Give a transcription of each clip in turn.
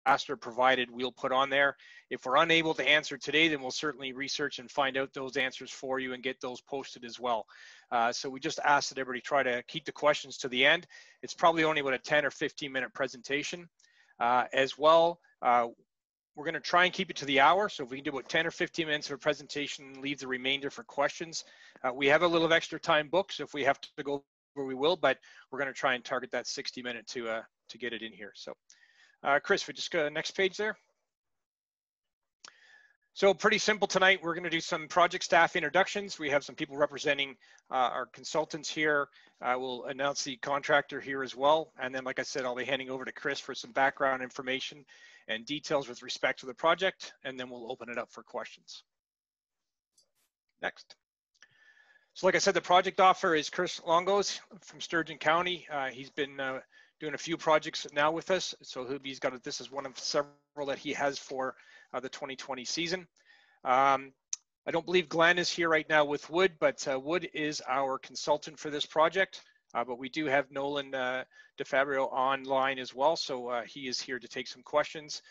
asked or provided, we'll put on there. If we're unable to answer today, then we'll certainly research and find out those answers for you and get those posted as well. So we just ask that everybody try to keep the questions to the end. It's probably only about a 10 or 15-minute presentation. As well, we're going to try and keep it to the hour. So if we can do about 10 or 15 minutes of a presentation, leave the remainder for questions. We have a little extra time booked, so if we have to go over, we will, but we're going to try and target that 60-minute to get it in here. So Chris, we just go to the next page there. So pretty simple tonight. We're going to do some project staff introductions. We have some people representing our consultants here. We'll announce the contractor here as well. And then, like I said, I'll be handing over to Chris for some background information and details with respect to the project. And then we'll open it up for questions. Next. So like I said, the project offer is Chris Longos from Sturgeon County. He's been doing a few projects now with us. So he's got this is one of several that he has for the 2020 season. I don't believe Glenn is here right now with Wood, but Wood is our consultant for this project. But we do have Nolan DeFabrio online as well, so he is here to take some questions.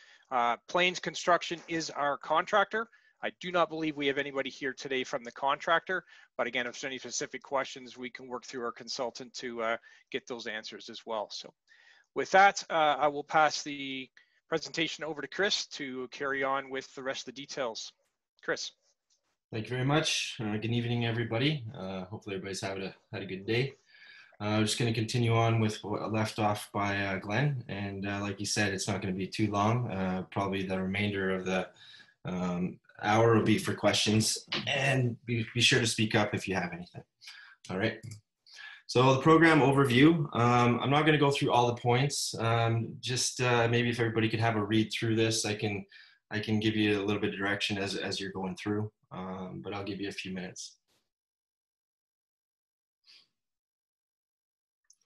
Plains Construction is our contractor. I do not believe we have anybody here today from the contractor, but again, if there's any specific questions, we can work through our consultant to get those answers as well. So with that, I will pass the presentation over to Chris to carry on with the rest of the details. Chris. Thank you very much. Good evening, everybody. Hopefully everybody's had a good day. I'm just going to continue on with what left off by Glenn. And like you said, it's not going to be too long. Probably the remainder of the hour will be for questions. And be sure to speak up if you have anything. All right. So the program overview, I'm not going to go through all the points. Just maybe if everybody could have a read through this, I can give you a little bit of direction as you're going through, but I'll give you a few minutes.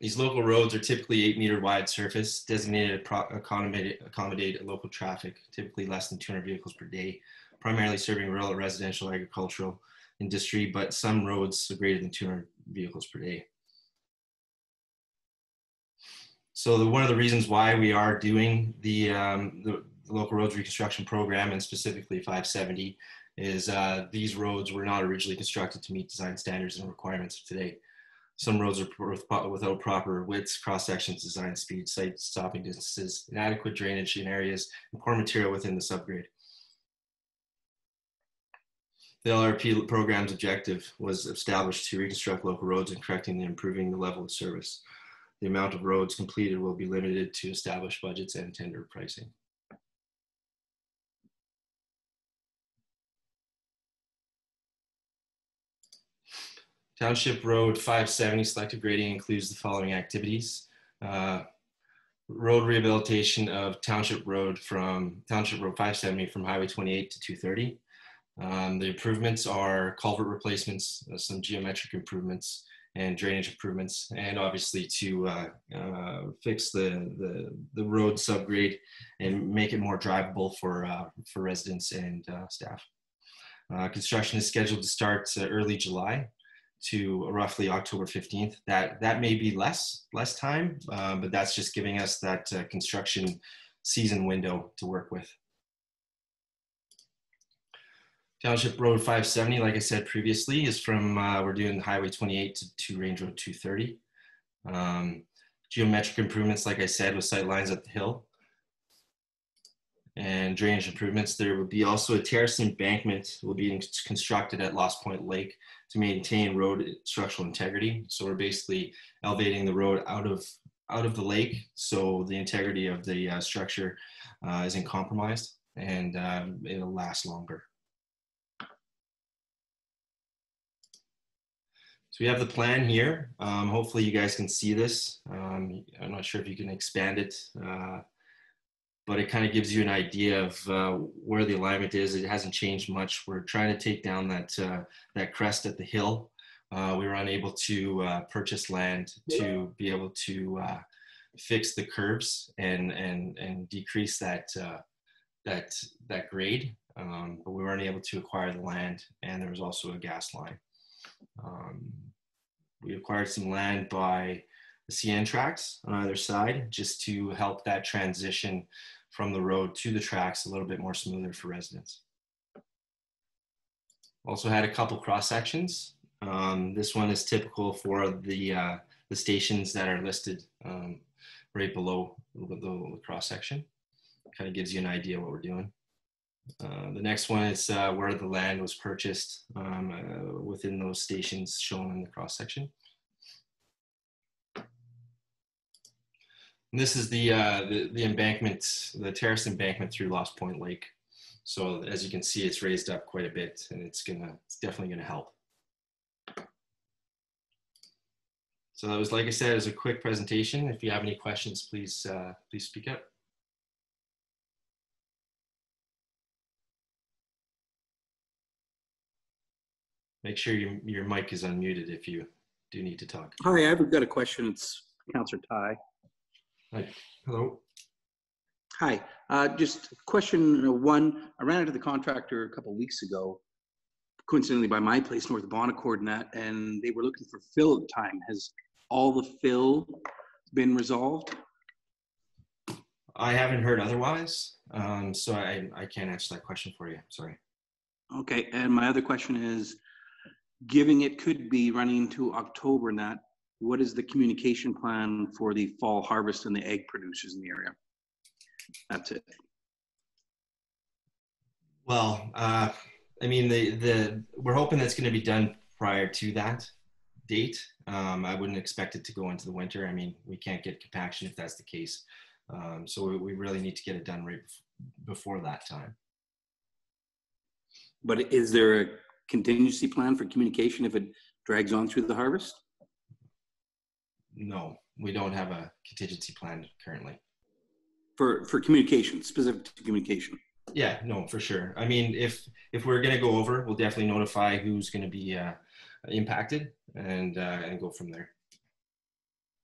These local roads are typically 8-meter wide surface, designated to accommodate local traffic, typically less than 200 vehicles per day, primarily serving rural, residential, agricultural, industry, but some roads are greater than 200 vehicles per day. So one of the reasons why we are doing the Local Roads Reconstruction Program, and specifically 570, is these roads were not originally constructed to meet design standards and requirements of today. Some roads are without proper widths, cross-sections, design speed, site stopping distances, inadequate drainage in areas, and poor material within the subgrade. The LRRP program's objective was established to reconstruct local roads and correcting and improving the level of service. The amount of roads completed will be limited to established budgets and tender pricing. Township Road 570 selective grading includes the following activities. Road rehabilitation of Township Road 570 from Highway 28 to 230. The improvements are culvert replacements, some geometric improvements, and drainage improvements, and obviously to fix the road subgrade and make it more drivable for residents and staff. Construction is scheduled to start early July to roughly October 15th. That may be less time, but that's just giving us that construction season window to work with. Township Road 570, like I said previously, is from, we're doing Highway 28 to Range Road 230. Geometric improvements, like I said, with sight lines at the hill. And drainage improvements. There would be also a terrace embankment will be constructed at Lost Point Lake to maintain road structural integrity. So we're basically elevating the road out of the lake, so the integrity of the structure isn't compromised, and it'll last longer. So we have the plan here. Hopefully you guys can see this. I'm not sure if you can expand it, but it kind of gives you an idea of where the alignment is. It hasn't changed much. We're trying to take down that crest at the hill. We were unable to purchase land to be able to fix the curves and decrease that grade, but we weren't able to acquire the land, and there was also a gas line. We acquired some land by the CN tracks on either side just to help that transition from the road to the tracks a little bit more smoother for residents. Also had a couple cross sections. This one is typical for the stations that are listed right below the cross section. Kind of gives you an idea what we're doing. The next one is where the land was purchased within those stations shown in the cross section. And this is the embankment, the terrace embankment through Lost Point Lake. So as you can see, it's raised up quite a bit, and it's definitely gonna help. So that was, like I said, it was a quick presentation. If you have any questions, please speak up. Make sure your mic is unmuted if you do need to talk. Hi, I've got a question. It's Councillor Ty. Hi. Hello. Hi, just question one. I ran into the contractor a couple of weeks ago, coincidentally by my place north of Bonaccord and they were looking for fill at the time. Has all the fill been resolved? I haven't heard otherwise, so I can't answer that question for you. Sorry. Okay, and my other question is, given it could be running into October and that, what is the communication plan for the fall harvest and the egg producers in the area? That's it. Well, I mean, we're hoping that's going to be done prior to that date. I wouldn't expect it to go into the winter. I mean, we can't get compaction if that's the case. So we really need to get it done right before that time. But is there a contingency plan for communication if it drags on through the harvest? No, we don't have a contingency plan currently. For communication, specific to communication? Yeah, no, for sure. I mean, if we're going to go over, we'll definitely notify who's going to be impacted and go from there.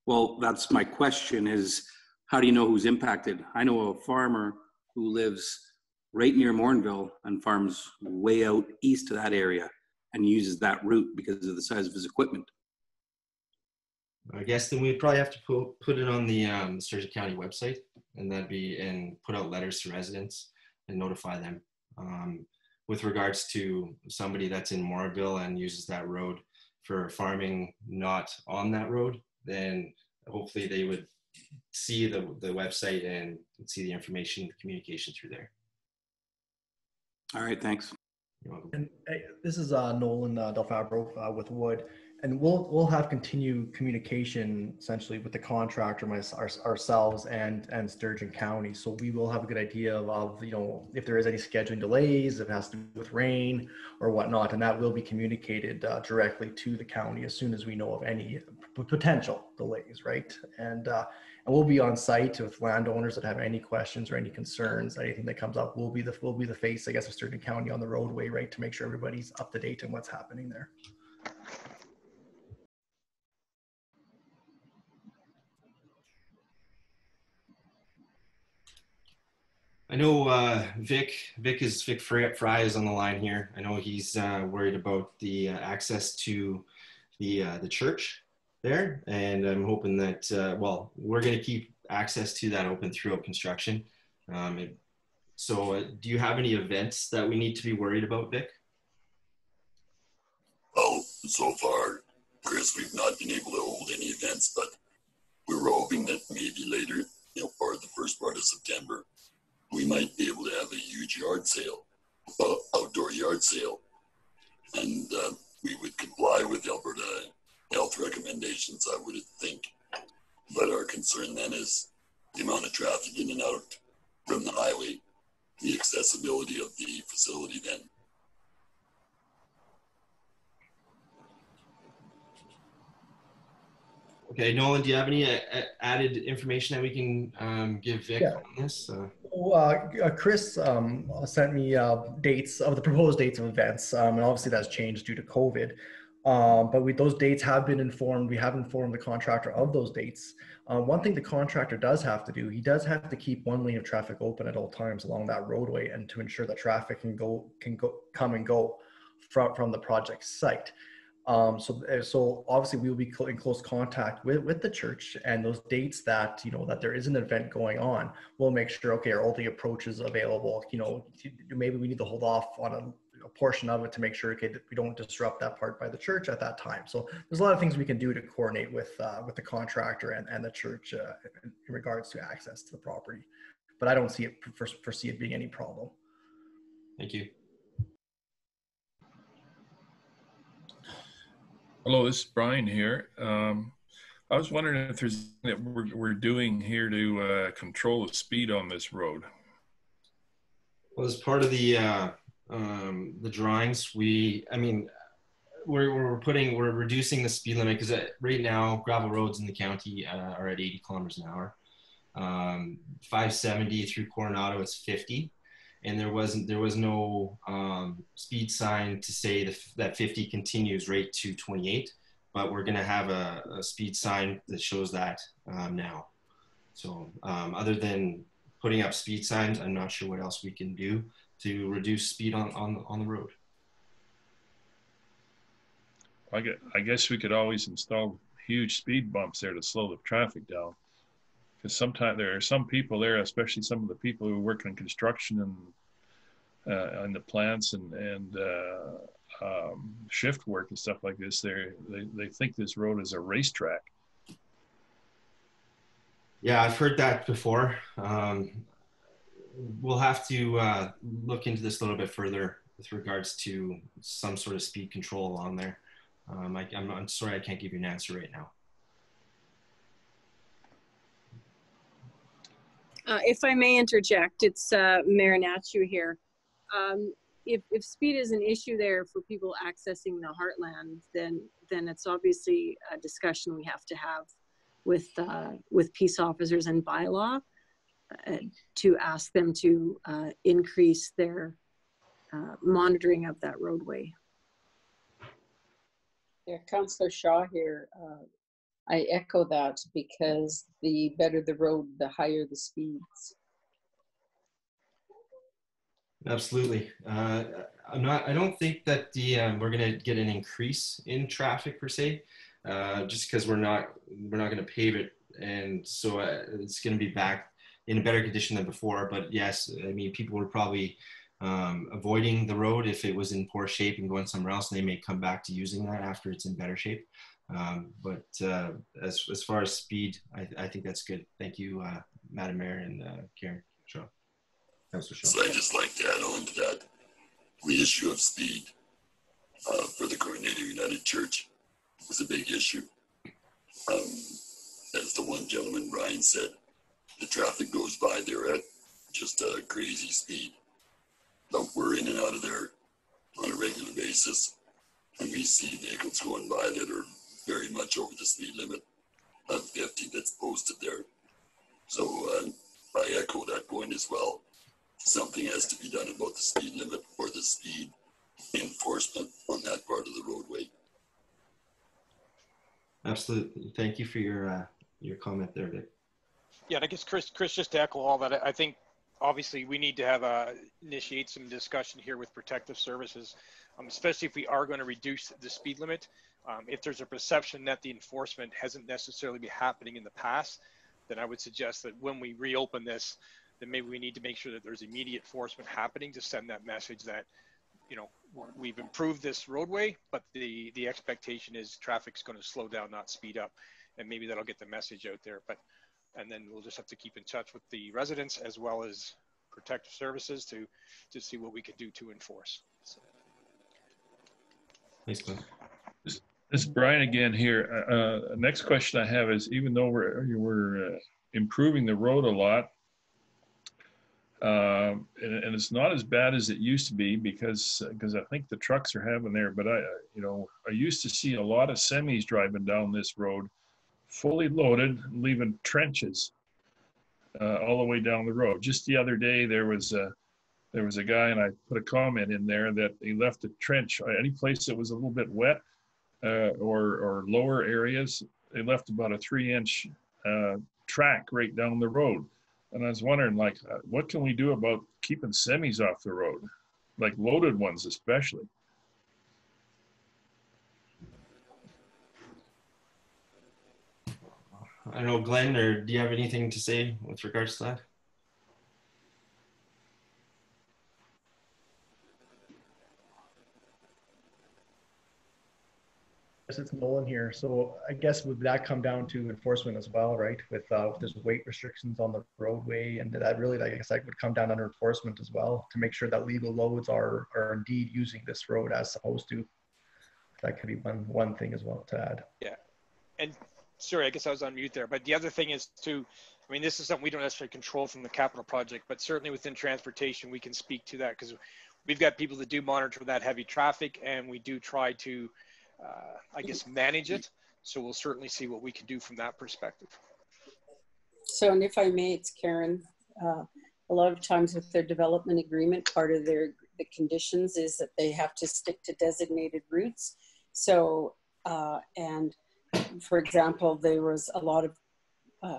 Well, that's my question is, how do you know who's impacted? I know a farmer who lives right near Morinville and farms way out east of that area and uses that route because of the size of his equipment. I guess then we'd probably have to put it on the Sturgeon County website, and put out letters to residents and notify them. With regards to somebody that's in Morinville and uses that road for farming not on that road, then hopefully they would see the website and see the information, the communication through there. All right, thanks. You're welcome. And this is Nolan Del Fabro with Wood, and we'll have continued communication essentially with the contractor, ourselves, and Sturgeon County. So we will have a good idea of if there is any scheduling delays, if it has to do with rain or whatnot, and that will be communicated directly to the county as soon as we know of any potential delays, right? And we'll be on site with landowners that have any questions or any concerns, anything that comes up. We'll be the face, I guess, of Sturgeon County on the roadway, right, to make sure everybody's up to date on what's happening there. I know Vic Fry is on the line here. I know he's worried about the access to the church there, and I'm hoping that we're going to keep access to that open throughout construction. So do you have any events that we need to be worried about, Vic? Well, so far, Chris, we've not been able to hold any events, but we were hoping that maybe later, part of the first part of September, we might be able to have a huge yard sale, outdoor yard sale, and we would comply with Alberta health recommendations, I would think. But our concern then is the amount of traffic in and out from the highway, the accessibility of the facility then. Okay, Nolan, do you have any added information that we can give Vic on this? Chris sent me dates of the proposed dates of events, and obviously that's changed due to COVID. But those dates have been informed. We have informed the contractor of those dates. One thing the contractor does have to do, he does have to keep one lane of traffic open at all times along that roadway, and to ensure that traffic can come and go from the project site. So obviously we will be in close contact with the church, and those dates that, that there is an event going on, we'll make sure, okay, are all the approaches available? Maybe we need to hold off on a portion of it to make sure, okay, that we don't disrupt that part by the church at that time. So there's a lot of things we can do to coordinate with the contractor and the church in regards to access to the property. But I don't foresee it being any problem. Thank you. Hello, this is Brian here. I was wondering if there's anything that we're doing here to control the speed on this road. Well, as part of the drawings, we're reducing the speed limit, because right now gravel roads in the county are at 80 kilometers an hour. 570 through Coronado is 50. And there was no speed sign to say that 50 continues right to 28, but we're going to have a speed sign that shows that now. So other than putting up speed signs, I'm not sure what else we can do to reduce speed on the road. I guess we could always install huge speed bumps there to slow the traffic down. Because sometimes there are some people there, especially some of the people who work in construction and the plants and shift work and stuff like this. They think this road is a racetrack. Yeah, I've heard that before. We'll have to look into this a little bit further with regards to some sort of speed control along there. I'm sorry, I can't give you an answer right now. If I may interject, it's Marinaccio here. If speed is an issue there for people accessing the heartland, then it's obviously a discussion we have to have with peace officers and bylaw to ask them to increase their monitoring of that roadway. Yeah, Councillor Shaw here. I echo that, because the better the road, the higher the speeds. Absolutely. I don't think that we're going to get an increase in traffic per se, just because we're not going to pave it, and so it's going to be back in a better condition than before. But yes, I mean, people were probably avoiding the road if it was in poor shape and going somewhere else, and they may come back to using that after it's in better shape. But as far as speed, I think that's good. Thank you, Madam Mayor and Karen Shaw. Councilor Shaw. So I'd just like to add on to that. The issue of speed for the Coordinator United Church is a big issue. As the one gentleman, Brian, said, the traffic goes by there at just a crazy speed. But we're in and out of there on a regular basis, and we see vehicles going by that are very much over the speed limit of 50 that's posted there. So I echo that point as well. Something has to be done about the speed limit or the speed enforcement on that part of the roadway. Absolutely. Thank you for your comment there, Vic. Yeah, and I guess Chris, just to echo all that, I think obviously we need to have initiate some discussion here with protective services, especially if we are going to reduce the speed limit. If there's a perception that the enforcement hasn't necessarily been happening in the past, then I would suggest that when we reopen this, then maybe we need to make sure that there's immediate enforcement happening to send that message that, we've improved this roadway, but the expectation is traffic's going to slow down, not speed up. And maybe that'll get the message out there. And then we'll just have to keep in touch with the residents as well as protective services to see what we can do to enforce. So. Thanks, Glenn. This is Brian again here. Next question I have is, even though we're improving the road a lot, and it's not as bad as it used to be, because I think the trucks are having there, but I used to see a lot of semis driving down this road, fully loaded, leaving trenches all the way down the road. Just the other day, there was a guy, and I put a comment in there that he left a trench any place that was a little bit wet or lower areas. They left about a 3-inch track right down the road. And I was wondering, what can we do about keeping semis off the road, like loaded ones especially? I don't know, Glenn, or do you have anything to say with regards to that? It's Nolan here. So I guess would that come down to enforcement as well, right? With there's weight restrictions on the roadway, and that really, I guess, that would come down under enforcement as well to make sure that legal loads are indeed using this road as supposed to. That could be one thing as well to add. Yeah, and sorry, I guess I was on mute there. But the other thing is too, I mean, this is something we don't necessarily control from the capital project, but certainly within transportation, we can speak to that because we've got people that do monitor that heavy traffic, and we do try to, I guess, manage it. So we'll certainly see what we can do from that perspective. So, and if I may, it's Karen. A lot of times with their development agreement, part of the conditions is that they have to stick to designated routes. So, and for example, there was a lot of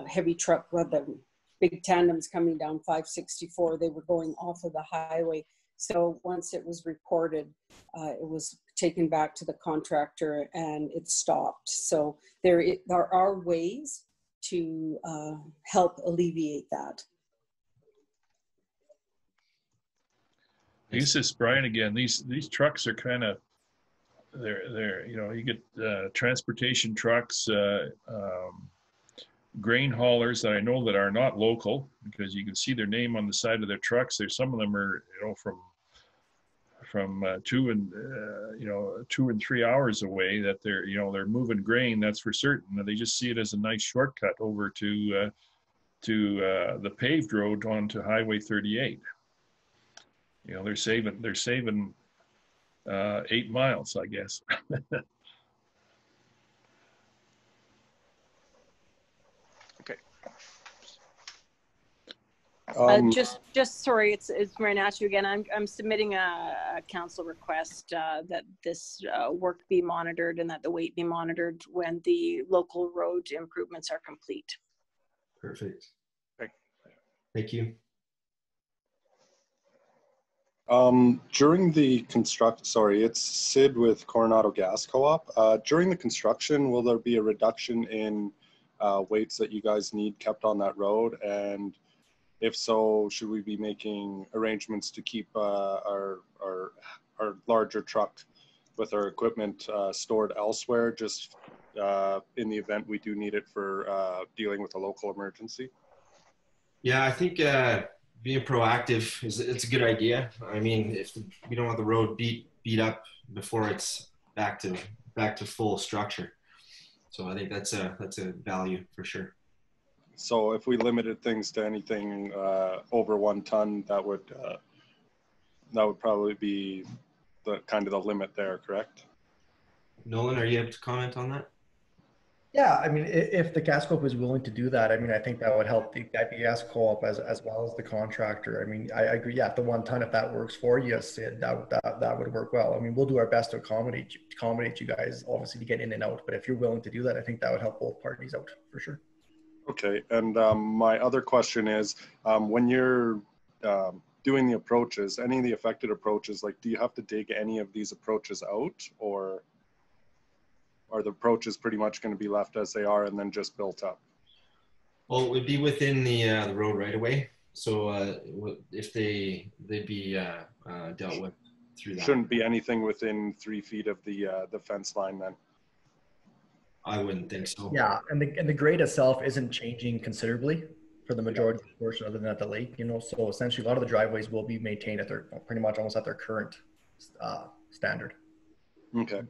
heavy truck, well, the big tandems coming down 564, they were going off of the highway. So once it was reported, it was taken back to the contractor and it stopped. So there are ways to help alleviate that. I guess it's Brian again. These trucks are kind of, they're you know, you get transportation trucks, grain haulers that I know that are not local, because you can see their name on the side of their trucks. There's some of them are, you know, from 2 and 3 hours away, that they're, you know, they're moving grain, that's for certain. They just see it as a nice shortcut over to the paved road onto Highway 38. You know, they're saving 8 miles, I guess. Okay. Just sorry, it's Marinaccio again. I'm submitting a council request that this work be monitored and that the weight be monitored when the local road improvements are complete. Perfect. Okay. Thank you. During the it's Sid with Coronado Gas Co-op. During the construction, will there be a reduction in weights that you guys need kept on that road? And if so, should we be making arrangements to keep our larger truck with our equipment stored elsewhere, just in the event we do need it for dealing with a local emergency? Yeah, I think being proactive it's a good idea. I mean, if we don't want the road beat up before it's back to full structure, so I think that's a value for sure. So if we limited things to anything over 1 ton, that would probably be the kind of the limit there, correct? Nolan, are you able to comment on that? Yeah, I mean, if the gas co-op is willing to do that, I mean, I think that would help the gas co-op as well as the contractor. I mean, I agree. Yeah, the 1 ton, if that works for you, Sid, that would work well. I mean, we'll do our best to accommodate you guys, obviously, to get in and out. But if you're willing to do that, I think that would help both parties out for sure. Okay, and my other question is, when you're doing the approaches, any of the affected approaches, like, do you have to dig any of these approaches out, or are the approaches pretty much going to be left as they are and then just built up? Well, it would be within the road right away. So if they'd be dealt with through that. Shouldn't be anything within 3 feet of the fence line then? I wouldn't think so. Yeah, and the grade itself isn't changing considerably for the majority of the portion other than at the lake, you know, so essentially a lot of the driveways will be maintained at their pretty much almost at their current standard. Okay.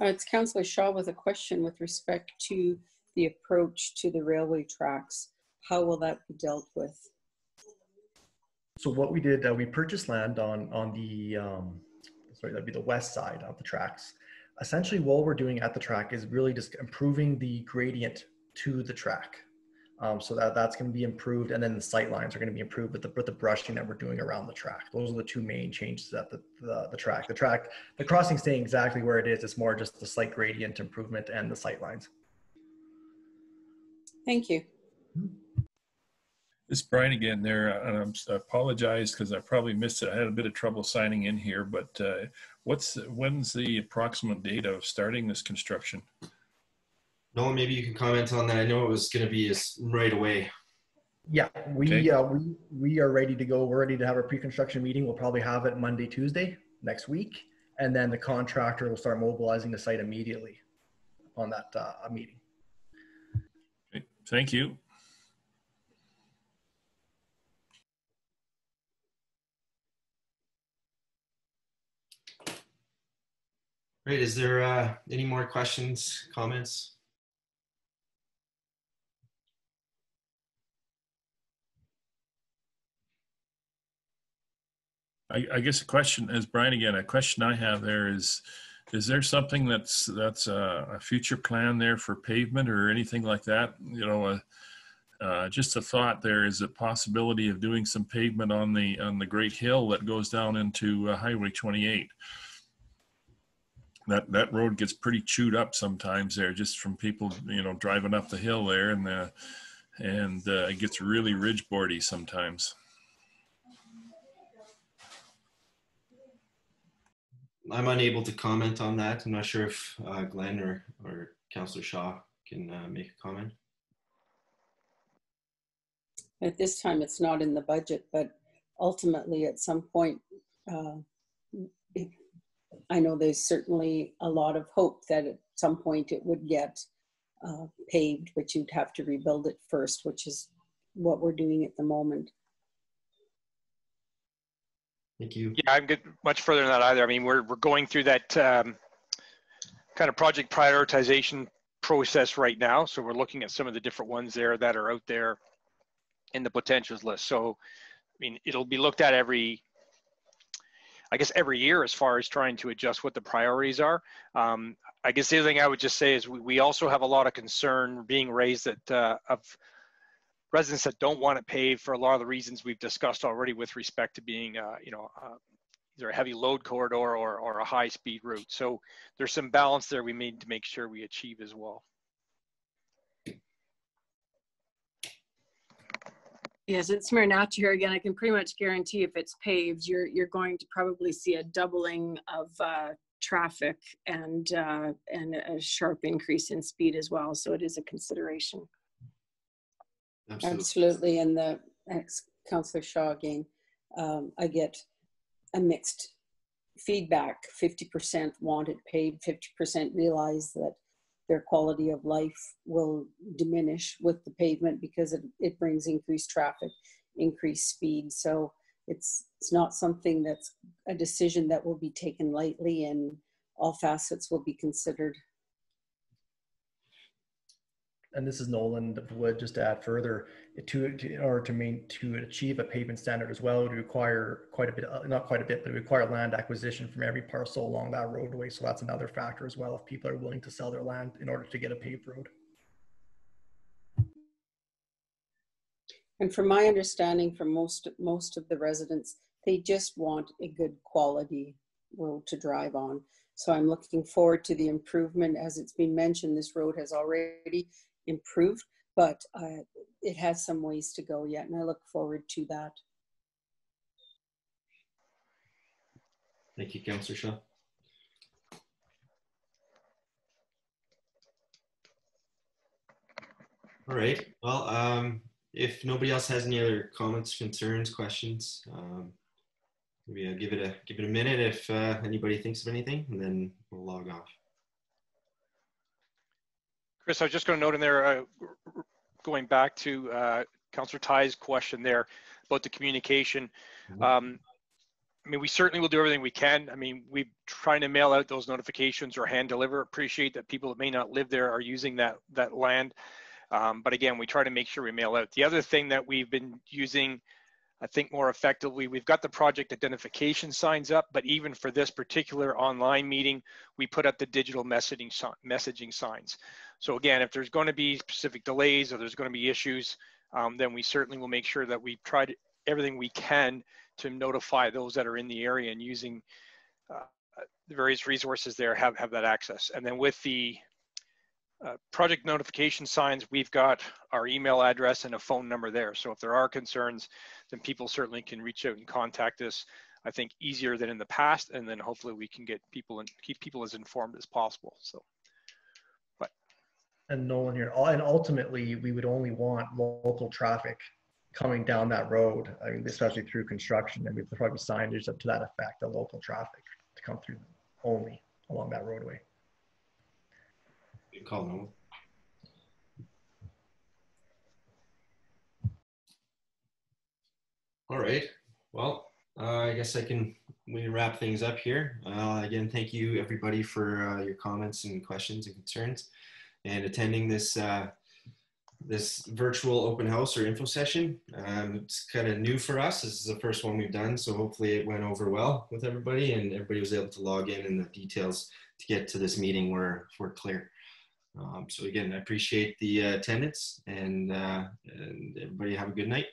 It's Councillor Shaw with a question with respect to the approach to the railway tracks. How will that be dealt with? So what we did, we purchased land on the, that'd be the west side of the tracks. Essentially what we're doing at the track is really just improving the gradient to the track. So that's going to be improved, and then the sight lines are going to be improved with the brushing that we're doing around the track. Those are the 2 main changes at the track. The crossing staying exactly where it is. It's more just the slight gradient improvement and the sight lines. Thank you. It's Brian again there, and I apologize because I probably missed it. I had a bit of trouble signing in here, but When's the approximate date of starting this construction? Nolan, maybe you can comment on that. I know it was going to be right away. Yeah, Okay. we are ready to go. We're ready to have our pre-construction meeting. We'll probably have it Monday, Tuesday next week, and then the contractor will start mobilizing the site immediately on that meeting. Okay. Thank you. Great. Is there any more questions, comments? I guess a question, as Brian again, a question I have there is there something that's a future plan there for pavement or anything like that? You know, just a thought, there is a possibility of doing some pavement on the Great Hill that goes down into Highway 28. That road gets pretty chewed up sometimes there, just from people, you know, driving up the hill there, and it gets really ridgeboardy sometimes. I'm unable to comment on that. I'm not sure if Glenn or Councillor Shaw can make a comment. At this time, it's not in the budget, but ultimately at some point, I know there's certainly a lot of hope that at some point it would get paved, but you'd have to rebuild it first, which is what we're doing at the moment. Thank you. Yeah, I'm good. Much further than that either. I mean, we're going through that kind of project prioritization process right now. So we're looking at some of the different ones there that are out there in the potentials list. So, I mean, it'll be looked at every year as far as trying to adjust what the priorities are. I guess the other thing I would just say is we also have a lot of concern being raised that of residents that don't want it paved for a lot of the reasons we've discussed already with respect to being, either a heavy load corridor or a high speed route. So there's some balance there we need to make sure we achieve as well. Yes, it's Marinacci here again. I can pretty much guarantee if it's paved, you're going to probably see a doubling of traffic and a sharp increase in speed as well. So it is a consideration. Absolutely. And the Councillor Shaw again, I get a mixed feedback. 50% want it paved, 50% realize that their quality of life will diminish with the pavement because it brings increased traffic, increased speed. So it's not something that's a decision that will be taken lightly, and all facets will be considered. And this is Nolan Wood. Just to add further, in order to achieve a pavement standard as well, it would require quite a bit, not quite a bit, but it require land acquisition from every parcel along that roadway. So that's another factor as well, if people are willing to sell their land in order to get a paved road. And from my understanding, from most of the residents, they just want a good quality road to drive on. So I'm looking forward to the improvement. As it's been mentioned, this road has already improved, but it has some ways to go yet, and I look forward to that. Thank you, Councillor Shaw. All right. Well, if nobody else has any other comments, concerns, questions, maybe I'll give it a minute if anybody thinks of anything, and then we'll log off. Chris, I was just going to note in there, going back to Councillor Ty's question there about the communication. I mean, we certainly will do everything we can. I mean, we're trying to mail out those notifications or hand deliver. Appreciate that people that may not live there are using that land. But again, we try to make sure we mail out. The other thing that we've been using, I think, more effectively, we've got the project identification signs up, but even for this particular online meeting, we put up the digital messaging signs. So again, if there's going to be specific delays or there's going to be issues, then we certainly will make sure that we've tried everything we can to notify those that are in the area, and using the various resources there have that access. And then with the project notification signs, we've got our email address and a phone number there. So if there are concerns, then people certainly can reach out and contact us. I think, easier than in the past, and then hopefully we can get people and keep people as informed as possible. So, but. And Nolan here, and ultimately we would only want local traffic coming down that road. I mean, especially through construction, and there'll probably be signage up to that effect, the local traffic to come through only along that roadway. Good call, Nolan. All right. Well, I guess we wrap things up here. Again, thank you everybody for your comments and questions and concerns and attending this this virtual open house or info session. It's kind of new for us. This is the first one we've done, so hopefully it went over well with everybody and everybody was able to log in and the details to get to this meeting were clear. So again, I appreciate the attendance and everybody have a good night.